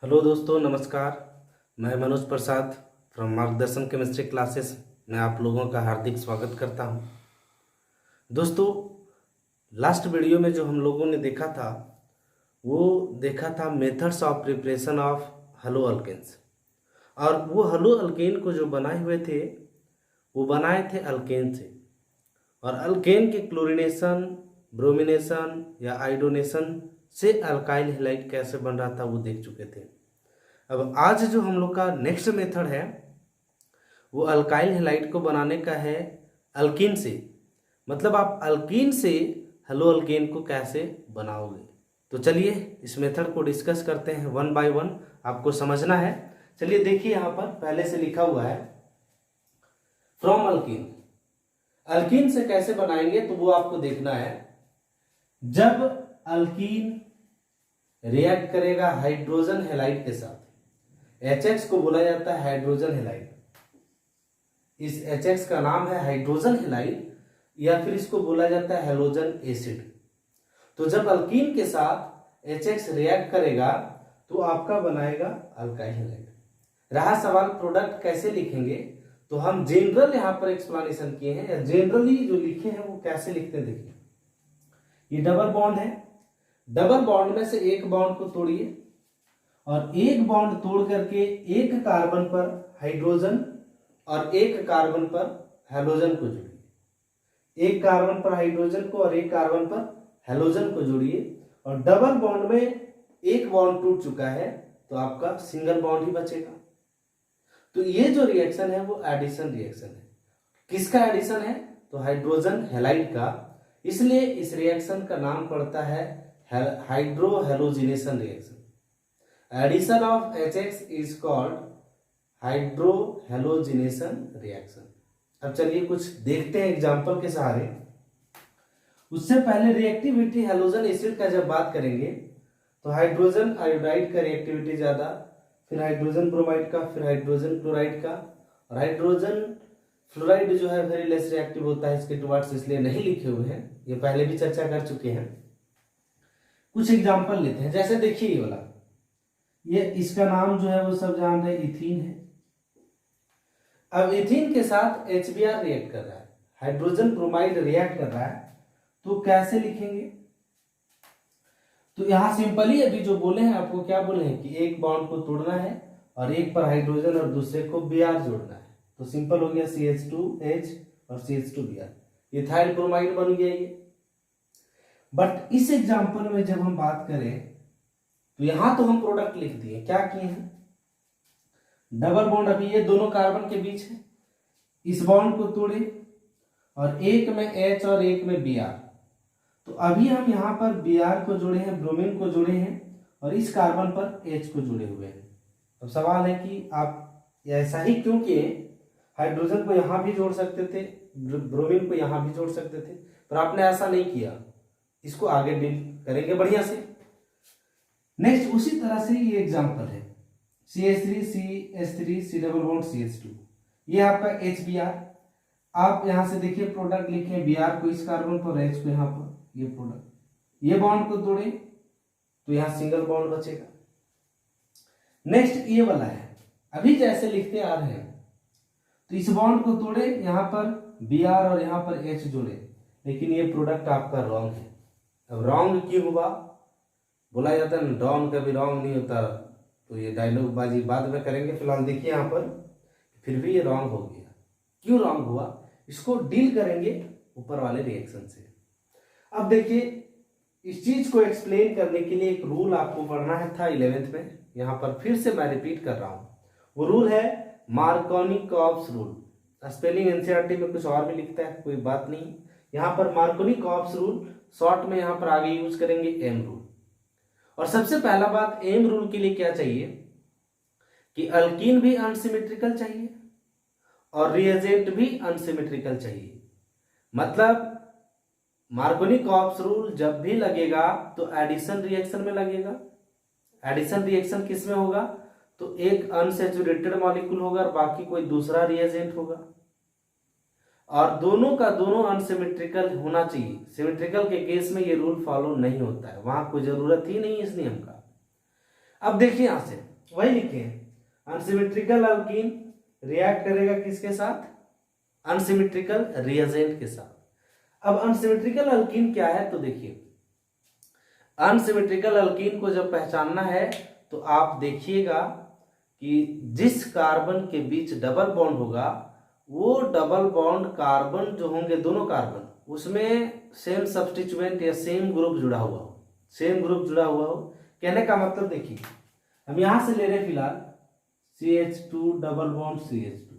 Hello दोस्तों, नमस्कार। मैं मनोज प्रसाद फ्रॉम मार्गदर्शन केमिस्ट्री क्लासेस में आप लोगों का हार्दिक स्वागत करता हूं। दोस्तों, लास्ट वीडियो में जो हम लोगों ने देखा था वो देखा था methods of preparation of haloalkanes. और वो हलो अल्केन को जो बनाए हुए थे वो बनाए थे अल्केन से। और अल्केन के क्लोरीनेशन, ब्रोमिनेशन या आयोडोनेशन से अल्काइल हैलाइड कैसे बन रहा था वो देख चुके थे। अब आज जो हम लोग का नेक्स्ट मेथड है वो अल्काइल हैलाइड को बनाने का है अल्कीन से। मतलब आप अल्कीन से हेलो अल्केन को कैसे बनाओगे। तो चलिए इस मेथड को डिस्कस करते हैं वन बाय वन, आपको समझना है। चलिए देखिए, यहाँ पर पहले से लिखा हुआ है फ्रॉम अल्कीन। अल्कीन से कैसे बनाएंगे तो वो आपको देखना है। जब अल्कीन रिएक्ट करेगा हाइड्रोजन हैलाइड के साथ, HX को बोला जाता है हाइड्रोजन हैलाइड। इस HX का नाम है हाइड्रोजन हैलाइड या फिर इसको बोला जाता है हैलोजन एसिड। तो जब अल्कीन के साथ HX रिएक्ट करेगा तो आपका बनाएगा अल्काइल हैलाइड। रहा सवाल प्रोडक्ट कैसे लिखेंगे, तो हम जनरल यहां पर एक्सप्लेनेशन किए हैं, या जनरली जो लिखे हैं वो कैसे लिखते हैं। देखिए, ये डबल बॉन्ड है। डबल बॉन्ड में से एक बॉन्ड को तोड़िए और एक बॉन्ड तोड़ करके एक कार्बन पर हाइड्रोजन और एक कार्बन पर हैलोजन को जोड़िए। एक कार्बन पर हाइड्रोजन को और एक कार्बन पर हैलोजन को जोड़िए और डबल बॉन्ड में एक बॉन्ड टूट चुका है तो आपका सिंगल बॉन्ड ही बचेगा। तो ये जो रिएक्शन है वो एडिशन रिएक्शन है। किसका एडिशन है, तो हाइड्रोजन हैलाइड का। इसलिए इस रिएक्शन का नाम पड़ता है hydro halogenation reaction. Addition of HX is called hydrohalogenation reaction. अब चलिए कुछ देखते हैं एग्जांपल के सहारे। उससे पहले रिएक्टिविटी हैलोजन एसिड का जब बात करेंगे तो हाइड्रोजन आयोडाइड का रिएक्टिविटी ज्यादा, फिर हाइड्रोजन ब्रोमाइड का, फिर हाइड्रोजन क्लोराइड का। और हाइड्रोजन फ्लोराइड जो है वेरी लेस रिएक्टिव होता है, इसके टुवर्ड्स इसलिए नहीं लिखे हुए हैं, ये पहले भी चर्चा कर चुके हैं। कुछ एग्जाम्पल लेते हैं। जैसे देखिए ये वाला, ये इसका नाम जो है वो सब जान रहे इथीन है। अब इथीन के साथ HBr रिएक्ट कर रहा है, हाइड्रोजन ब्रोमाइड रिएक्ट कर रहा है, तो कैसे लिखेंगे। तो यहां सिंपली अभी जो बोले हैं आपको, क्या बोले हैं कि एक बॉन्ड को तोड़ना है और एक पर हाइड्रोजन और दूसरे को Br जोड़ना है। तो सिंपल हो गया CH2H और CH2Br, इथाइल ब्रोमाइड बन गया ये। बट इस एग्जाम्पल में जब हम बात करें तो यहां तो हम प्रोडक्ट लिख दिए, क्या किए हैं, डबल बॉन्ड अभी ये दोनों कार्बन के बीच है, इस बॉन्ड को तोड़े और एक में H और एक में Br। तो अभी हम यहां पर Br को जोड़े हैं, ब्रोमीन को जोड़े हैं और इस कार्बन पर H को जुड़े हुए हैं। अब सवाल है कि आप ऐसा ही क्यों किए। हाइड्रोजन को यहां भी जोड़ सकते थे, ब्रोमीन को यहां भी जोड़ सकते थे, पर आपने ऐसा नहीं किया। इसको आगे डील करेंगे बढ़िया से। नेक्स्ट उसी तरह से ये एग्जांपल है, CH3 CH3 C double bond CH2, ये आपका HBr। आप यहां से देखिए प्रोडक्ट लिखे, Br को इस कार्बन पर, H को यहां पर, ये प्रोडक्ट, ये बॉन्ड को तोड़े तो यहां सिंगल बॉन्ड बचेगा। नेक्स्ट ये वाला है, अभी जैसे लिखते आ रहे हैं, तो इस बॉन्ड को तोड़े, यहां पर Br और यहां पर H जोड़े, लेकिन ये प्रोडक्ट आपका रॉन्ग है। अब रॉन्ग क्यों हुआ, बोला जाता है ना डॉन कभी रॉन्ग नहीं होता, तो ये डायलॉग बाजी बाद में करेंगे। फिलहाल देखिए यहाँ पर फिर भी ये रॉन्ग हो गया। क्यों रॉन्ग हुआ, इसको डील करेंगे ऊपर वाले रिएक्शन से। अब देखिए, इस चीज को एक्सप्लेन करने के लिए एक रूल आपको पढ़ना है था 11th में, यहाँ पर फिर से मैं रिपीट कर रहा हूं। वो रूल है मार्कोनी-कॉप्स रूल। स्पेलिंग NCERT में कुछ और भी लिखता है, कोई बात नहीं। यहाँ पर मार्कोनी-कॉप्स रूल शॉर्ट में यहाँ पर आगे यूज करेंगे एम रूल। और सबसे पहला बात, एम रूल के लिए क्या चाहिए कि अल्कीन भी अनसिमेट्रिकल चाहिए और रिएजेंट भी अनसिमेट्रिकल चाहिए। मतलब मार्कोनी-कॉप्स रूल जब भी लगेगा तो एडिशन रिएक्शन में लगेगा। एडिशन रिएक्शन किस में होगा, तो एक अनसैचुरेटेड मॉलिक्यूल होगा और बाकी कोई दूसरा रिएजेंट होगा, और दोनों का दोनों अनसिमेट्रिकल होना चाहिए। सिमेट्रिकल के केस में ये रूल फॉलो नहीं होता है, वहां कोई जरूरत ही नहीं इस नियम का। अब देखिए यहां से वही लिखे हैं, अनसिमेट्रिकल अल्कीन रिएक्ट करेगा किसके साथ, अनसिमेट्रिकल रिएजेंट के साथ। अब अनसिमेट्रिकल अल्कीन क्या है, तो देखिए अनसिमेट्रिकल अल्कीन को जब पहचानना है तो आप देखिएगा कि जिस कार्बन के बीच डबल बॉन्ड होगा वो डबल बॉन्ड कार्बन जो होंगे दोनों कार्बन उसमें सेम सब्स्टिट्यूएंट या सेम ग्रुप जुड़ा हुआ हो, सेम ग्रुप जुड़ा हुआ हो। कहने का मतलब देखिए हम यहां से ले रहे हैं फिलहाल CH2 डबल बॉन्ड CH2,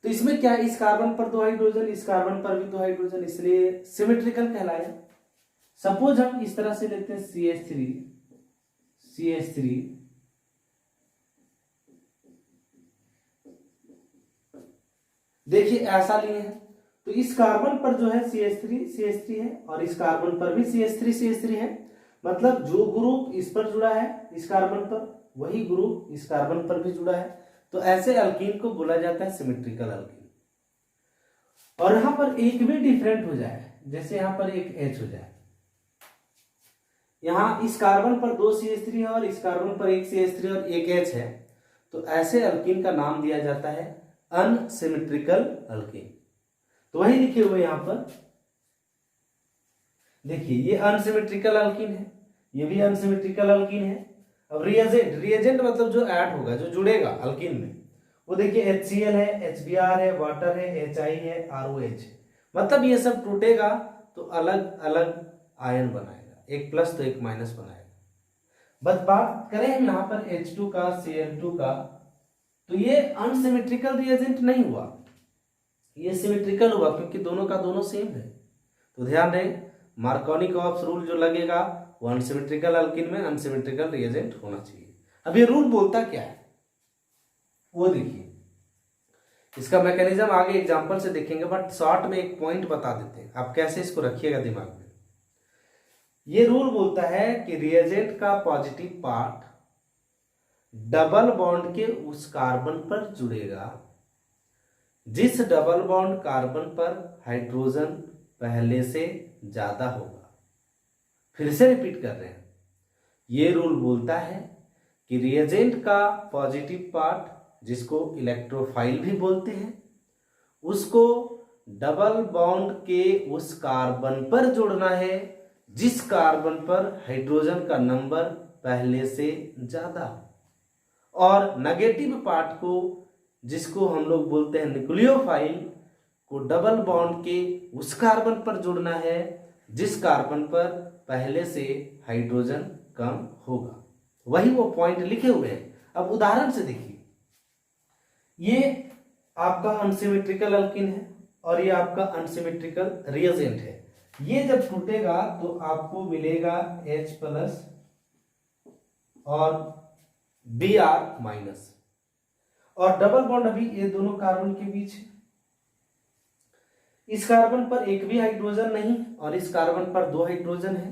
तो इसमें क्या इस कार्बन पर 2 हाइड्रोजन, इस कार्बन पर भी 2 हाइड्रोजन, इसलिए सिमेट्रिकल कहलाया। सपोज हम इस तरह से लेते हैं CH3 देखिए ऐसा लिए हैं, तो इस कार्बन पर जो है CH3 है और इस कार्बन पर भी CH3 है, मतलब जो ग्रुप इस पर जुड़ा है इस कार्बन पर वही ग्रुप इस कार्बन पर भी जुड़ा है, तो ऐसे अल्कीन को बोला जाता है सिमेट्रिकल अल्कीन। और यहां पर एक भी डिफरेंट हो जाए, जैसे यहां पर एक H हो जाए, यहां इस कार्बन पर 2 CH3 है और इस कार्बन पर एक CH3 और एक H है, तो ऐसे अल्कीन का नाम दिया जाता है अनसिमेट्रिकल अल्कीन। तो वही लिखे हुए यहां पर देखिए ये अनसिमेट्रिकल अल्कीन है, ये भी अनसिमेट्रिकल अल्कीन है। अब रिएजेंट मतलब जो ऐड होगा जो जुड़ेगा अल्कीन में, वो देखिए HCl है, HBr है, वाटर है, HI है, ROH, मतलब ये सब टूटेगा तो अलग अलग आयन बनाएगा, एक प्लस तो एक माइनस बनाएगा। बस बात करें हम यहाँ पर H2 का, Cl2 का, तो ये अनसिमेट्रिकल रिएजेंट नहीं हुआ, ये सिमेट्रिकल हुआ क्योंकि दोनों का दोनों सेम है। तो ध्यान दें मार्कोनी-कॉप्स रूल जो लगेगा वो अनसिमेट्रिकल अल्कीन में अनसिमेट्रिकल रिएजेंट होना चाहिए। अब ये रूल बोलता क्या है वो देखिए, इसका मैकेनिज्म आगे एग्जांपल से देखेंगे, बट शॉर्ट में एक पॉइंट बता देते हैं, आप कैसे इसको रखिएगा दिमाग में। ये रूल बोलता है कि रिएजेंट का पॉजिटिव पार्ट डबल बॉन्ड के उस कार्बन पर जुड़ेगा जिस डबल बॉन्ड कार्बन पर हाइड्रोजन पहले से ज्यादा होगा। फिर से रिपीट कर रहे हैं, ये रूल बोलता है कि रिएजेंट का पॉजिटिव पार्ट जिसको इलेक्ट्रोफाइल भी बोलते हैं उसको डबल बॉन्ड के उस कार्बन पर जोड़ना है जिस कार्बन पर हाइड्रोजन का नंबर पहले से ज्यादा हो, और नेगेटिव पार्ट को जिसको हम लोग बोलते हैं न्यूक्लियोफाइल को डबल बॉन्ड के उस कार्बन पर जोड़ना है जिस कार्बन पर पहले से हाइड्रोजन कम होगा। वही वो पॉइंट लिखे हुए हैं। अब उदाहरण से देखिए, ये आपका अनसिमेट्रिकल अल्कीन है और ये आपका अनसिमेट्रिकल रिएजेंट है। ये जब टूटेगा तो आपको मिलेगा H+ और Br-, और डबल बॉन्ड अभी ये दोनों कार्बन के बीच है। इस कार्बन पर एक भी हाइड्रोजन नहीं और इस कार्बन पर 2 हाइड्रोजन है,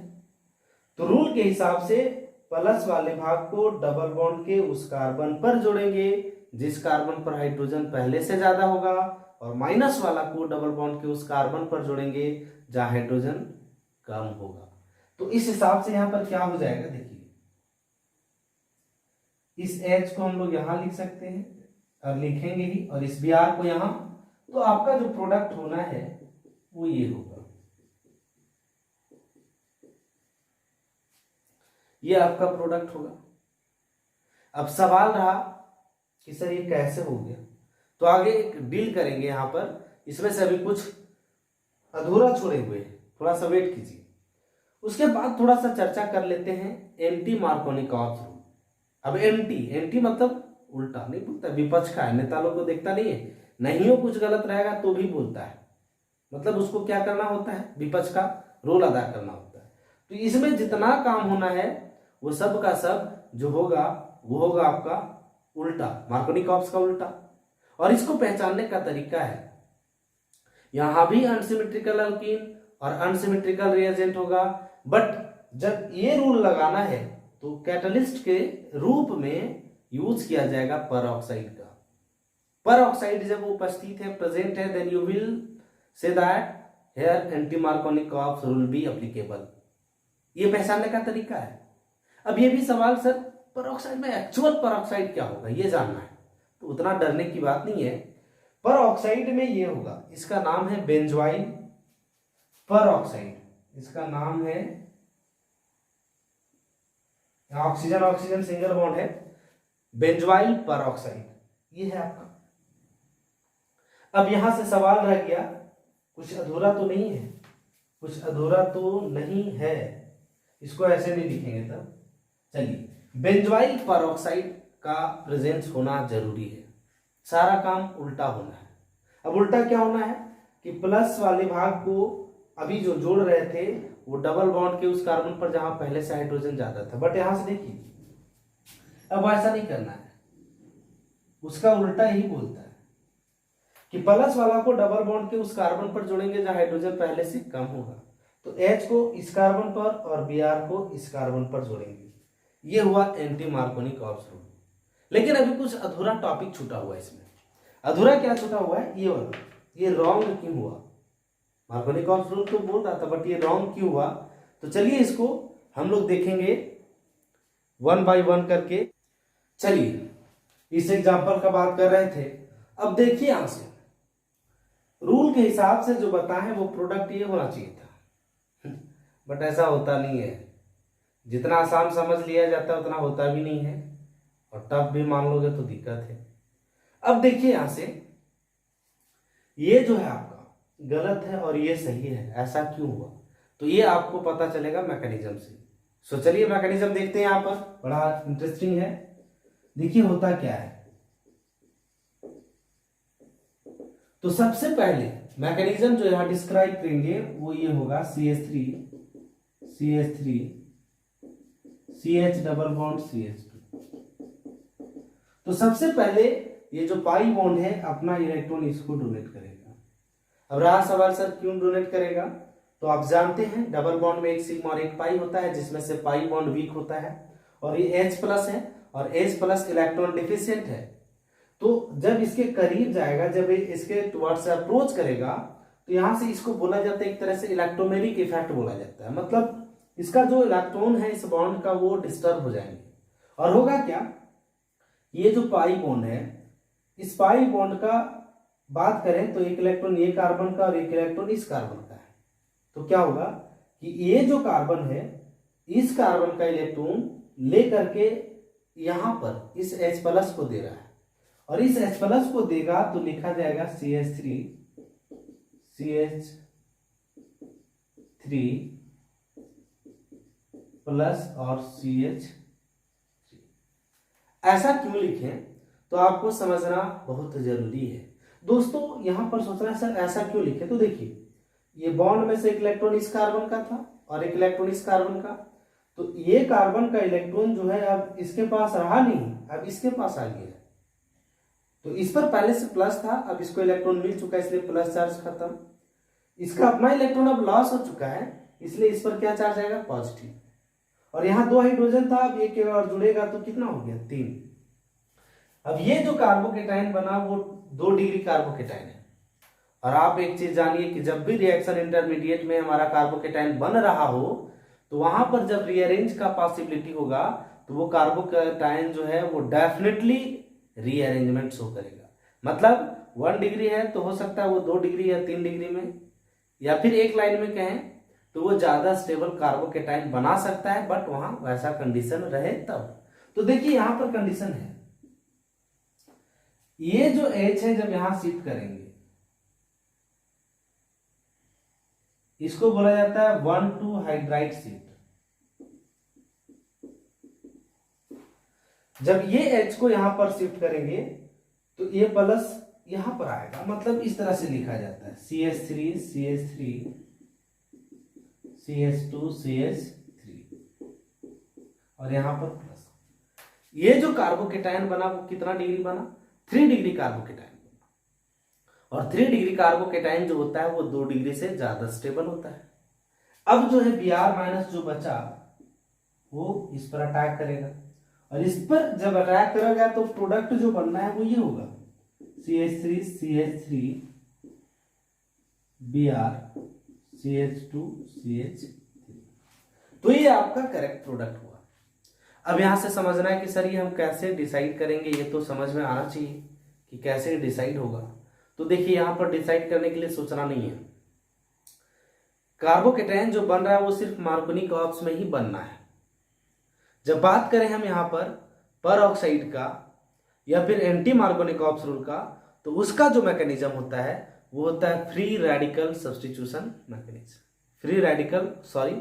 तो रूल के हिसाब से प्लस वाले भाग को डबल बॉन्ड के उस कार्बन पर जोड़ेंगे जिस कार्बन पर हाइड्रोजन पहले से ज्यादा होगा, और माइनस वाला को डबल बॉन्ड के उस कार्बन पर जोड़ेंगे जहां हाइड्रोजन कम होगा। तो इस हिसाब से यहां पर क्या हो जाएगा देखिए, इस H को हम लोग यहां लिख सकते हैं और लिखेंगे ही, और इस Br को यहां, तो आपका जो प्रोडक्ट होना है वो ये होगा, ये आपका प्रोडक्ट होगा। अब सवाल रहा कि सर ये कैसे हो गया, तो आगे एक डील करेंगे यहां पर, इसमें से अभी कुछ अधूरा छोड़े हुए हैं, थोड़ा सा वेट कीजिए। उसके बाद थोड़ा सा चर्चा कर लेते हैं एंटी मार्कोनी-कॉप्स रूल। अब एंटी मतलब उल्टा नहीं बोलता, विपक्ष का है, नेता लोग को देखता नहीं है, नहीं हो कुछ गलत रहेगा तो भी बोलता है, मतलब उसको क्या करना होता है, विपक्ष का रोल अदा करना होता है। तो इसमें जितना काम होना है वो सब का सब जो होगा वो होगा आपका उल्टा, मार्कोनी-कॉप्स का उल्टा। और इसको पहचानने का तरीका है, यहां भी अनसिमेट्रिकल अल्कीन और अनसिमेट्रिकल रिएजेंट होगा, बट जब ये रूल लगाना है तो कैटलिस्ट के रूप में यूज किया जाएगा परऑक्साइड का। परऑक्साइड जब उपस्थित है, प्रेजेंट है, then you will say that here anti Markovnikov's rule be applicable. ये पहचानने का तरीका है। अब ये भी सवाल सर पेरोक्साइड में एक्चुअल पेरोक्साइड क्या होगा ये जानना है, तो उतना डरने की बात नहीं है। पेरोक्साइड में ये होगा, इसका नाम है बेंजोइल पेरोक्साइड, इसका नाम है, ऑक्सीजन ऑक्सीजन सिंगल बॉन्ड है, बेंजोइल पेरोक्साइड, ये है आपका। अब यहां से सवाल रह गया, कुछ अधूरा तो नहीं है, कुछ अधूरा तो नहीं है, इसको ऐसे नहीं लिखेंगे तब। चलिए, बेंजोइल पेरोक्साइड का प्रेजेंस होना जरूरी है, सारा काम उल्टा होना है। अब उल्टा क्या होना है कि प्लस वाले भाग को अभी जो जोड़ रहे थे वो डबल बॉन्ड के उस कार्बन पर जहां पहले से हाइड्रोजन ज्यादा था, बट यहां से देखिए अब ऐसा नहीं करना है, उसका उल्टा ही बोलता है कि प्लस वाला को डबल बॉन्ड के उस कार्बन पर जोड़ेंगे जहां हाइड्रोजन पहले से कम होगा, तो H को इस कार्बन पर और Br को इस कार्बन पर जोड़ेंगे। ये हुआ एंटी मार्कोनी-कॉप्स रूल। लेकिन अभी कुछ अधूरा टॉपिक छूटा हुआ है इसमें। अधूरा क्या छूटा हुआ है, ये वाला, ये रॉन्ग क्यों हुआ। मार्कोनी-कॉप्स रूल तो बोल रहा था, बट ये रॉन्ग क्यों हुआ, तो चलिए इसको हम लोग देखेंगे वन बाय वन करके। चलिए, इस एग्जाम्पल का बात कर रहे थे, अब देखिए यहां से रूल के हिसाब से जो बताए वो प्रोडक्ट ये होना चाहिए था, बट ऐसा होता नहीं है। जितना आसान समझ लिया जाता है उतना होता भी नहीं है, और टफ भी मान लोगे तो दिक्कत है। अब देखिए यहां से ये जो है आपका गलत है और ये सही है, ऐसा क्यों हुआ, तो ये आपको पता चलेगा मैकेनिज्म से। सो चलिए मैकेनिज्म देखते हैं, यहां पर बड़ा इंटरेस्टिंग है। देखिए होता क्या है, तो सबसे पहले मैकेनिज्म जो यहां डिस्क्राइब करेंगे वो ये होगा CH3 CH double bond CH2। तो सबसे पहले ये जो पाई बॉन्ड है अपना इलेक्ट्रॉन इसको डोनेट करेगा। अब रहा सवाल सर क्यों डोनेट करेगा, तो आप जानते हैं डबल बॉन्ड में एक सिग्मा और एक पाई होता है, जिसमें से पाई बॉन्ड वीक होता है, और ये H प्लस है और H प्लस इलेक्ट्रॉन डिफिशिएंट है। तो जब इसके करीब जाएगा, जब इसके टुवर्ड्स अप्रोच करेगा, तो यहां से इसको बोला जाता है एक तरह से इलेक्ट्रोमेरिक इफेक्ट बोला जाता है। मतलब इसका जो इलेक्ट्रॉन है इस बॉन्ड का वो डिस्टर्ब हो जाएंगे, और होगा क्या, ये जो पाई बॉन्ड है, इस पाई बॉन्ड का बात करें तो एक इलेक्ट्रॉन ये कार्बन का और एक इलेक्ट्रॉन इस कार्बन का है, तो क्या होगा कि ये जो कार्बन है इस कार्बन का इलेक्ट्रॉन लेकर के यहां पर इस H प्लस को दे रहा है, और इस H प्लस को देगा तो लिखा जाएगा CH3 प्लस और CH3। ऐसा क्यों लिखें, तो आपको समझना बहुत जरूरी है दोस्तों। यहां पर सोचना है सर ऐसा क्यों लिखे, तो देखिए ये बॉन्ड में से एक इलेक्ट्रॉन इस कार्बन का था और एक इलेक्ट्रॉन इस कार्बन का, तो ये कार्बन का इलेक्ट्रॉन जो है अब इसके पास रहा नहीं, अब इसके पास आ गया। तो इस पर पहले से प्लस था, अब इसको इलेक्ट्रॉन मिल चुका है, इसलिए प्लस चार्ज खत्म। इसका अपना इलेक्ट्रॉन अब लॉस हो चुका है, इसलिए इस पर क्या चार्ज आएगा, पॉजिटिव। और यहां 2 हाइड्रोजन था, अब एक और जुड़ेगा तो कितना हो गया, 3। अब ये जो कार्बोकेटाइन बना वो 2 डिग्री कार्बोकेटाइन है। और आप एक चीज जानिए कि जब भी रिएक्शन इंटरमीडिएट में हमारा कार्बोकेटाइन बन रहा हो, तो वहां पर जब रीअरेंज का पॉसिबिलिटी होगा तो वो कार्बोकेटाइन जो है वो डेफिनेटली रीअरेंजमेंट शो करेगा। मतलब 1 डिग्री है तो हो सकता है वो 2 डिग्री या 3 डिग्री में, या फिर एक लाइन में कहें तो वो ज्यादा स्टेबल कार्बोकेटाइन बना सकता है, बट वहां वैसा कंडीशन रहे तब। तो देखिए यहां पर कंडीशन है, ये जो H है जब यहां शिफ्ट करेंगे इसको बोला जाता है 1,2 हाइड्राइड शिफ्ट। जब ये H को यहां पर शिफ्ट करेंगे तो ये प्लस यहां पर आएगा, मतलब इस तरह से लिखा जाता है CH3 CH2 CH3, और यहां पर प्लस। ये जो कार्बोकेटाइन बना वो कितना डिग्री बना, 3 डिग्री कार्बोकेटाइन बना, और 3 डिग्री कार्बोकेटाइन जो होता है वो 2 डिग्री से ज्यादा स्टेबल होता है। अब जो है Br माइनस जो बचा वो इस पर अटैक करेगा, और इस पर जब अटैक करेगा तो प्रोडक्ट जो बनना है वो ये होगा CH3 Br CH2 CH3। तो ये आपका करेक्ट प्रोडक्ट हुआ। अब यहाँ से समझना है कि सर ये हम कैसे डिसाइड करेंगे, ये तो समझ में आना चाहिए कि कैसे डिसाइड होगा। तो देखिए यहाँ पर डिसाइड करने के लिए सोचना नहीं है। कार्बोकेटायन जो बन रहा है वो सिर्फ मार्कोनी कॉर्प्स में ही बनना है। जब बात करें हम यहाँ पर ऑक्साइड का या फिर एंटी मार्कोनी कॉर्प्स रूल का, तो उसका जो मैकेनिज्म होता है वो होता है free radical substitution mechanism. Free radical, sorry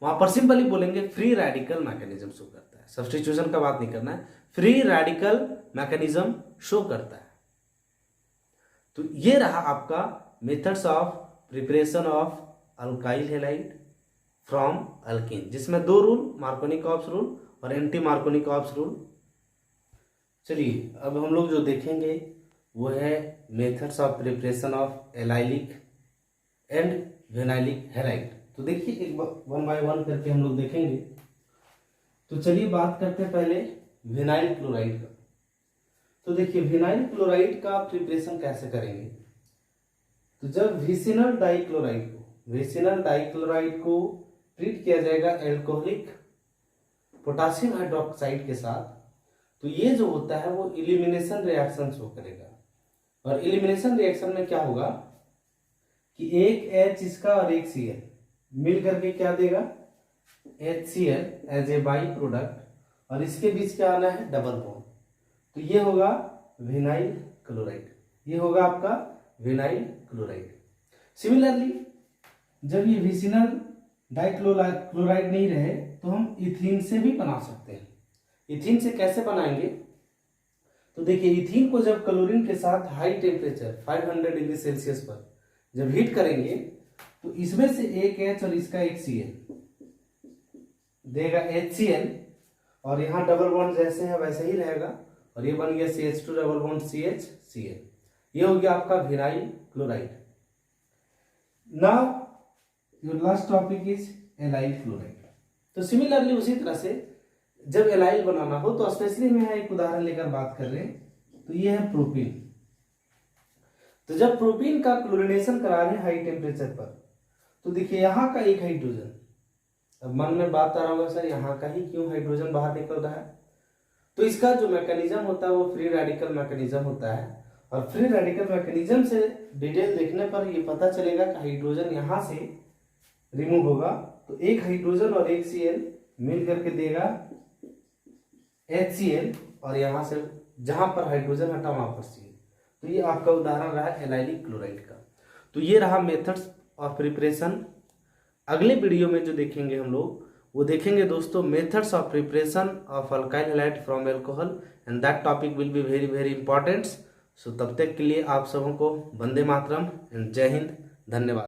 वहां पर सिंपली बोलेंगे फ्री रेडिकल मैकेनिज्म शो करता है, सब्स्टिट्यूशन का बात नहीं करना है, फ्री रेडिकल मैकेनिज्म शो करता है। तो ये रहा आपका methods of preparation of alkyl halide from alkyne, जिसमें दो रूल, मार्कोनी कॉर्प्स रूल और एंटी मार्कोनी कॉर्प्स रूल। चलिए अब हम लोग जो देखेंगे वो है methods of preparation of allylic and vinylic halide. तो देखिए एक वन बाय वन करके हम लोग देखेंगे। तो चलिए बात करते हैं पहले विनाइल क्लोराइड का। तो देखिए विनाइल क्लोराइड का प्रिपरेशन कैसे करेंगे। तो जब विसिनल डाइक्लोराइड को ट्रीट किया जाएगा एल्कोहलिक पोटेशियम हाइड्रोक्साइड के साथ, तो ये जो होता है वो इलिमिनेशन रिएक्शन शो करेगा। और इलिमिनेशन रिएक्शन में क्या होगा कि एक H इसका और एक Cl मिल करके क्या देगा, HCl as a by product, और इसके बीच क्या आना है, डबल बॉन्ड। तो ये होगा विनाइल क्लोराइड, ये होगा आपका विनाइल क्लोराइड। सिमिलरली जब ये विसिनल डाइक्लोराइड नहीं रहे तो हम इथीन से भी बना सकते हैं। इथीन से कैसे बनाएंगे, तो देखिए इथीन को जब क्लोरीन के साथ हाई टेम्परेचर 500 डिग्री सेल्सियस पर जब हीट करेंगे तो इसमें से एक H और इसका एक Cl देगा HCl, और यहाँ डबल बॉन्ड जैसे है वैसे ही रहेगा, और ये बन गया CH2 double bond CH Cl। ये हो गया आपका vinyl chloride. Now your last topic is allyl chloride. तो सिमिलरली उसी तरह से जब एलाइल बनाना हो तो स्पेशली मैं एक उदाहरण लेकर बात कर रहे हैं। तो ये है प्रोपीन। तो जब प्रोपीन का क्लोरीनेशन करा रहे हैं हाई टेम्परेचर पर, तो देखिए यहाँ का एक हाइड्रोजन, अब मन में बात आ रहा होगा सर यहाँ का ही क्यों हाइड्रोजन बाहर निकल रहा है। तो इसका जो मैकेनिज्म होता है वो फ्री रेडिकल मैकेनिज्म होता है, और फ्री रेडिकल मैकेनिज्म से डिटेल देखने पर ये पता चलेगा कि हाइड्रोजन यहाँ से रिमूव होगा, तो एक हाइड्रोजन और एक Cl मिल करके देगा HCl, और यहाँ से जहां पर हाइड्रोजन हटा वहां पर Cl। तो ये आपका उदाहरण रहा एलाइलिक क्लोराइड का। तो ये रहा मेथड्स ऑफ प्रिपरेशन। अगले वीडियो में जो देखेंगे हम लोग वो देखेंगे दोस्तों methods of preparation of alkyl halide from alcohol, and that topic will be very very important. So तब तक के लिए आप सबों को वंदे मातरम एंड जय हिंद, धन्यवाद।